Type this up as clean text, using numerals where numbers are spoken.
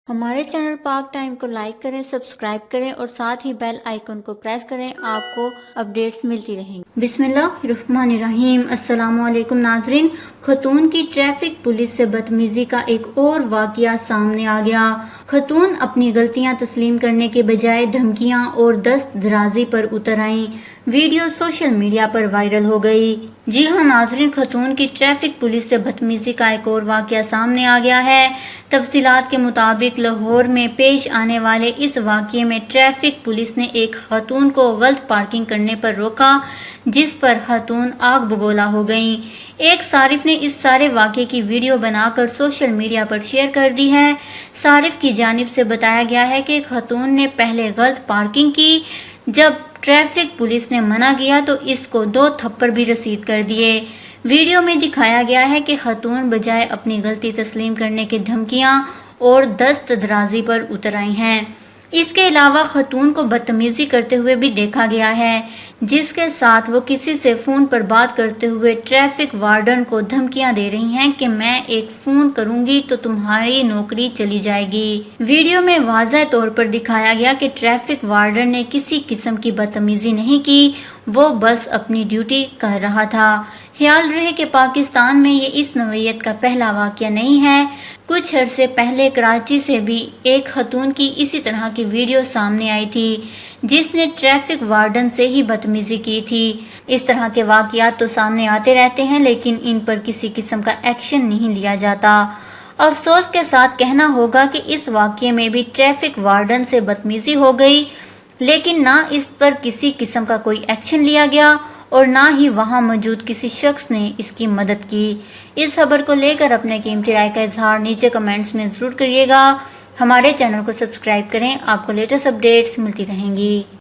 ہمارے چینل پاک ٹائم کو لائک کریں، سبسکرائب کریں اور ساتھ ہی بیل آئیکن کو پریس کریں، آپ کو اپڈیٹس ملتی رہیں گی۔ بسم اللہ الرحمن الرحیم۔ السلام علیکم ناظرین، خاتون کی ٹریفک پولیس سے بدتمیزی کا ایک اور واقعہ سامنے آ گیا۔ خاتون اپنی غلطیاں تسلیم کرنے کے بجائے دھمکیاں اور دست درازی پر اتر آئیں۔ ویڈیو سوشل میڈیا پر وائرل ہو گئی۔ جی ہاں ناظرین، خاتون کی ٹریفک پولیس سے بدتمیزی کا ایک اور واقعہ سامنے آ گیا ہے۔ تفصیلات کے مطابق لاہور میں پیش آنے والے اس واقعے میں ٹریفک پولیس نے ایک خاتون کو غلط پارکنگ کرنے پر روکا، جس پر خاتون آگ بگولا ہو گئیں۔ ایک صارف نے اس سارے واقعے کی ویڈیو بنا کر سوشل میڈیا پر شیئر کر دی ہے۔ صارف کی جانب سے بتایا گیا ہے کہ خاتون نے پہلے غلط پارکنگ کی، جب ٹریفک پولیس نے منع کیا تو اس کو 2 تھپڑ بھی رسید کر دیے۔ ویڈیو میں دکھایا گیا ہے کہ خاتون بجائے اپنی غلطی تسلیم کرنے کے دھمکیاں اور دست درازی پر اتر آئی ہیں۔ اس کے علاوہ خاتون کو بدتمیزی کرتے ہوئے بھی دیکھا گیا ہے، جس کے ساتھ وہ کسی سے فون پر بات کرتے ہوئے ٹریفک وارڈن کو دھمکیاں دے رہی ہیں کہ میں ایک فون کروں گی تو تمہاری نوکری چلی جائے گی۔ ویڈیو میں واضح طور پر دکھایا گیا کہ ٹریفک وارڈن نے کسی قسم کی بدتمیزی نہیں کی، وہ بس اپنی ڈیوٹی کر رہا تھا۔ خیال رہے کہ پاکستان میں یہ اس نوعیت کا پہلا واقعہ نہیں ہے۔ کچھ عرصے پہلے کراچی سے بھی ایک خاتون کی اسی طرح کی ویڈیو سامنے آئی تھی، جس نے ٹریفک وارڈن سے ہی بدتمیزی کی تھی۔ اس طرح کے واقعات تو سامنے آتے رہتے ہیں، لیکن ان پر کسی قسم کا ایکشن نہیں لیا جاتا۔ افسوس کے ساتھ کہنا ہوگا کہ اس واقعے میں بھی ٹریفک وارڈن سے بدتمیزی ہو گئی، لیکن نہ اس پر کسی قسم کا کوئی ایکشن لیا گیا اور نہ ہی وہاں موجود کسی شخص نے اس کی مدد کی۔ اس خبر کو لے کر اپنے قیمتی رائے کا اظہار نیچے کمنٹس میں ضرور کریے گا۔ ہمارے چینل کو سبسکرائب کریں، آپ کو لیٹسٹ اپڈیٹس ملتی رہیں گی۔